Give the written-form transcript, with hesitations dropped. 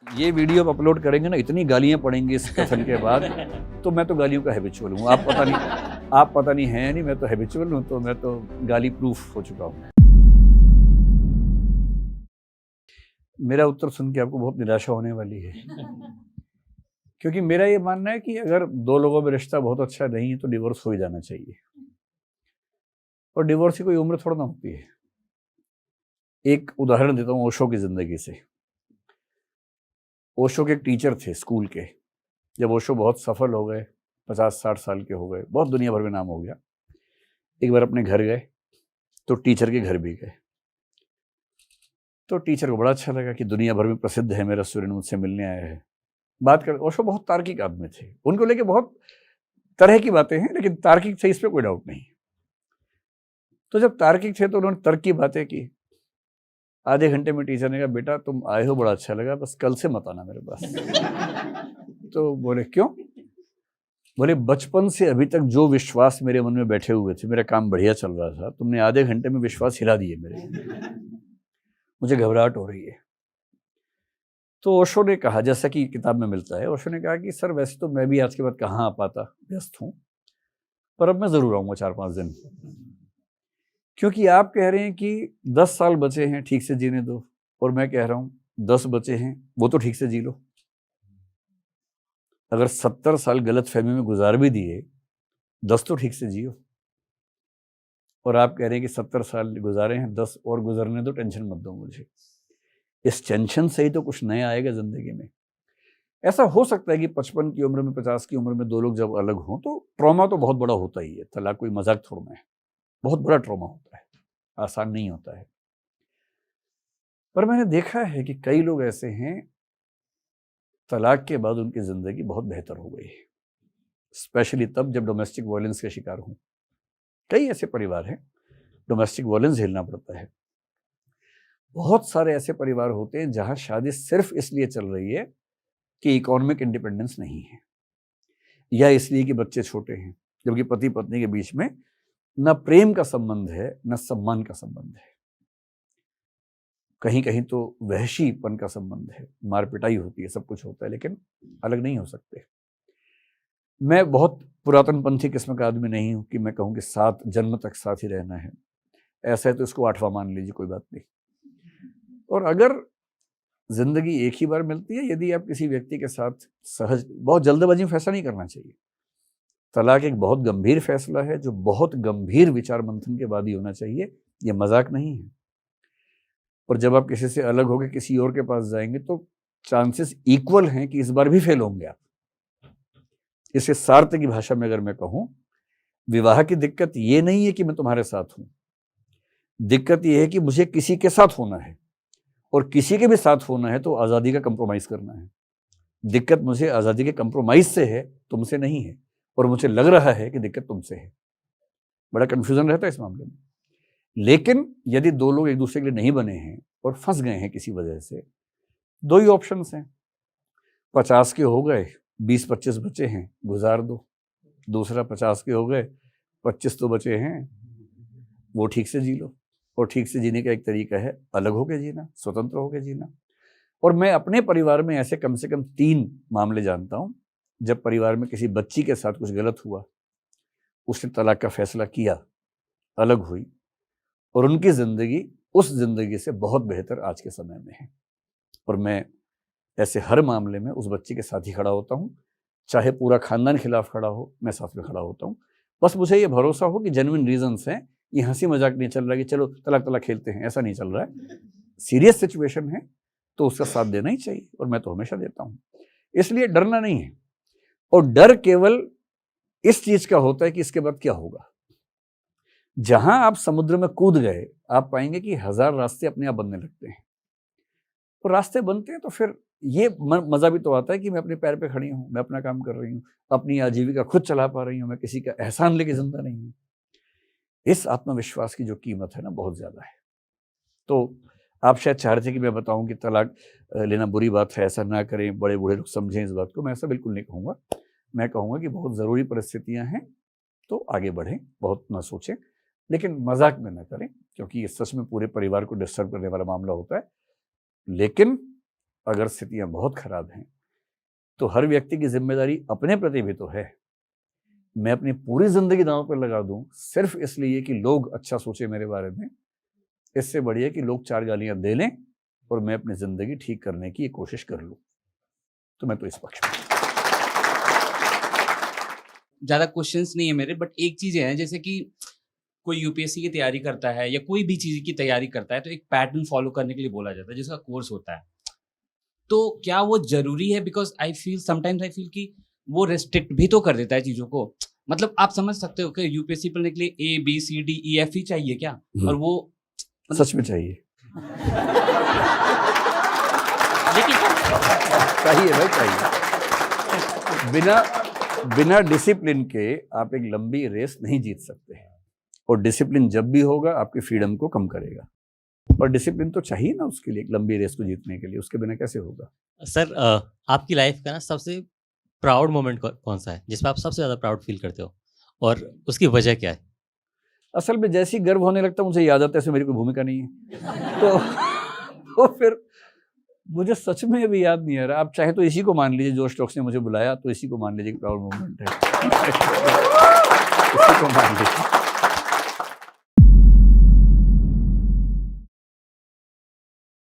ये वीडियो आप अपलोड करेंगे ना, इतनी गालियां पड़ेंगी इस कथन के बाद, तो मैं तो गालियों का हैबिचुअल हूँ। आप पता नहीं है नहीं, मैं तो हैबिचुअल हूँ, तो मैं तो गाली प्रूफ हो चुका हूँ। मेरा उत्तर सुन के आपको बहुत निराशा होने वाली है, क्योंकि मेरा ये मानना है कि अगर दो लोगों में रिश्ता बहुत अच्छा नहीं है तो डिवोर्स हो ही जाना चाहिए, और डिवोर्स की कोई उम्र थोड़ा ना होती है। एक उदाहरण देता हूँ ओशो की जिंदगी से। ओशो के एक टीचर थे स्कूल के। जब ओशो बहुत सफल हो गए, 50-60 साल के हो गए, बहुत दुनिया भर में नाम हो गया, एक बार अपने घर गए तो टीचर के घर भी गए। तो टीचर को बड़ा अच्छा लगा कि दुनिया भर में प्रसिद्ध है मेरा स्टूडेंट, मुझसे मिलने आया है। बात कर, ओशो बहुत तार्किक आदमी थे, उनको लेके बहुत तरह की बातें हैं, लेकिन तार्किक थे इस पर कोई डाउट नहीं। तो जब तार्किक थे तो उन्होंने तर्क की बातें की। आधे घंटे में टीचर ने कहा, बेटा तुम आए हो बड़ा अच्छा लगा, बस कल से मत आना मेरे पास। तो बोले क्यों? बोले बचपन से अभी तक जो विश्वास मेरे मन में बैठे हुए थे, मेरा काम बढ़िया चल रहा था, तुमने आधे घंटे में विश्वास हिला दिए मेरे। मुझे घबराहट हो रही है। तो ओशो ने कहा, जैसा कि किताब में मिलता है, ओशो ने कहा कि सर वैसे तो मैं भी आज के बाद कहाँ आ पाता, व्यस्त हूँ, पर अब मैं जरूर आऊंगा 4-5 दिन, क्योंकि आप कह रहे हैं कि 10 साल बचे हैं, ठीक से जीने दो, और मैं कह रहा हूँ 10 बचे हैं, वो तो ठीक से जी लो। अगर 70 साल गलत फहमी में गुजार भी दिए, 10 तो ठीक से जियो। और आप कह रहे हैं कि 70 साल गुजारे हैं, 10 और गुजरने दो, टेंशन मत दो मुझे। इस टेंशन से ही तो कुछ नया आएगा जिंदगी में। ऐसा हो सकता है कि 55 की उम्र में, 50 की उम्र में दो लोग जब अलग हों तो ट्रॉमा तो बहुत बड़ा होता ही है। तलाक कोई मजाक थोड़ा है, बहुत बड़ा ट्रॉमा होता है, आसान नहीं होता है। पर मैंने देखा है कि कई लोग ऐसे हैं, तलाक के बाद उनकी जिंदगी बहुत बेहतर हो गई है, स्पेशली तब जब डोमेस्टिक वायलेंस के शिकार हों। कई ऐसे परिवार हैं, डोमेस्टिक वायलेंस झेलना पड़ता है। बहुत सारे ऐसे परिवार होते हैं जहां शादी सिर्फ इसलिए चल रही है कि इकोनॉमिक इंडिपेंडेंस नहीं है, या इसलिए कि बच्चे छोटे हैं, जबकि पति पत्नी के बीच में न प्रेम का संबंध है, न सम्मान का संबंध है। कहीं कहीं तो वहशीपन का संबंध है, मार पिटाई होती है, सब कुछ होता है, लेकिन अलग नहीं हो सकते। मैं बहुत पुरातन पंथी किस्म का आदमी नहीं हूं कि मैं कहूं कि 7 जन्म तक साथ ही रहना है। ऐसा है तो इसको 8वां मान लीजिए, कोई बात नहीं। और अगर जिंदगी एक ही बार मिलती है, यदि आप किसी व्यक्ति के साथ सहज, बहुत जल्दबाजी में फैसला नहीं करना चाहिए। तलाक एक बहुत गंभीर फैसला है, जो बहुत गंभीर विचार मंथन के बाद ही होना चाहिए, यह मजाक नहीं है। और जब आप किसी से अलग होकर किसी और के पास जाएंगे तो चांसेस इक्वल हैं कि इस बार भी फेल होंगे आप। इसके सार्थ की भाषा में अगर मैं कहूं, विवाह की दिक्कत ये नहीं है कि मैं तुम्हारे साथ हूं, दिक्कत यह है कि मुझे किसी के साथ होना है, और किसी के भी साथ होना है तो आज़ादी का कंप्रोमाइज़ करना है। दिक्कत मुझे आज़ादी के कंप्रोमाइज़ से है, तुमसे नहीं है, और मुझे लग रहा है कि दिक्कत तुमसे है। बड़ा कन्फ्यूजन रहता है इस मामले में। लेकिन यदि दो लोग एक दूसरे के लिए नहीं बने हैं और फंस गए हैं किसी वजह से, दो ही ऑप्शंस हैं। 50 के हो गए, 20-25 बचे हैं, गुजार दो। दूसरा 50 के हो गए, 25 तो बचे हैं, वो ठीक से जी लो। और ठीक से जीने का एक तरीका है अलग होकर जीना, स्वतंत्र होकर जीना। और मैं अपने परिवार में ऐसे कम से कम 3 मामले जानता हूं, जब परिवार में किसी बच्ची के साथ कुछ गलत हुआ, उसने तलाक का फैसला किया, अलग हुई, और उनकी जिंदगी उस जिंदगी से बहुत बेहतर आज के समय में है। और मैं ऐसे हर मामले में उस बच्ची के साथ ही खड़ा होता हूं, चाहे पूरा खानदान खिलाफ खड़ा हो, मैं साथ में खड़ा होता हूं। बस मुझे ये भरोसा हो कि जेन्युइन रीजंस हैं, ये हंसी मजाक नहीं चल रहा कि चलो तलाक तलाक खेलते हैं, ऐसा नहीं चल रहा है। सीरियस सिचुएशन है तो उसका साथ देना ही चाहिए, और मैं तो हमेशा देता हूं। इसलिए डरना नहीं है, और डर केवल इस चीज का होता है कि इसके बाद क्या होगा। जहां आप समुद्र में कूद गए, आप पाएंगे कि 1000 रास्ते अपने आप बनने लगते हैं। तो रास्ते बनते हैं तो फिर ये मजा भी तो आता है कि मैं अपने पैर पे खड़ी हूं, मैं अपना काम कर रही हूं, अपनी आजीविका खुद चला पा रही हूं, मैं किसी का एहसान लेके जिंदा नहीं हूं। इस आत्मविश्वास की जो कीमत है ना, बहुत ज्यादा है। तो आप शायद चाह रहे थे कि मैं बताऊं कि तलाक लेना बुरी बात है, ऐसा ना करें, बड़े बूढ़े लोग समझें इस बात को। मैं ऐसा बिल्कुल नहीं कहूंगा। मैं कहूंगा कि बहुत ज़रूरी परिस्थितियां हैं तो आगे बढ़ें, बहुत ना सोचें, लेकिन मजाक में ना करें, क्योंकि ये सच में पूरे परिवार को डिस्टर्ब करने वाला मामला होता है। लेकिन अगर स्थितियां बहुत खराब हैं तो हर व्यक्ति की जिम्मेदारी अपने प्रति भी तो है। मैं अपनी पूरी जिंदगी दांव पर लगा दूं सिर्फ इसलिए कि लोग अच्छा सोचे मेरे बारे में, इससे बढ़िया कि लोग 4 गालियां दे लें और मैं अपनी जिंदगी ठीक करने की कोशिश कर लूं। तो मैं तो इस पक्ष में। ज्यादा क्वेश्चंस नहीं है मेरे, बट एक चीज है, जैसे कि कोई यूपीएससी की तैयारी करता है या कोई भी चीज की तैयारी करता है तो एक पैटर्न फॉलो करने के लिए बोला जाता है जिसका कोर्स होता है। तो क्या वो जरूरी है? Because I feel sometimes I feel कि वो रेस्ट्रिक्ट भी तो कर देता है चीजों को। मतलब आप समझ सकते हो कि यूपीएससी पढ़ने के लिए ABCDEF ही चाहिए क्या? और वो सच में चाहिए। लेकिन चाहिए भाई, चाहिए। बिना डिसिप्लिन के आप एक लंबी रेस नहीं जीत सकते हैं, और डिसिप्लिन जब भी होगा आपकी फ्रीडम को कम करेगा, और डिसिप्लिन तो चाहिए ना उसके लिए, एक लंबी रेस को जीतने के लिए, उसके बिना कैसे होगा। सर आपकी लाइफ का ना सबसे प्राउड मोमेंट कौन सा है जिसमें आप सबसे ज़्यादा प्राउड फील करते हो, और उसकी वजह क्या है? असल में जैसे ही गर्व होने लगता है मुझे याद आता है इसमें मेरी कोई भूमिका नहीं है। तो फिर मुझे सच में अभी याद नहीं आ रहा। आप चाहे तो इसी को मान लीजिए, जोश टॉक्स ने मुझे बुलाया तो इसी को मान लीजिए कि प्राउड मोमेंट है। इसी को मान लीजिए।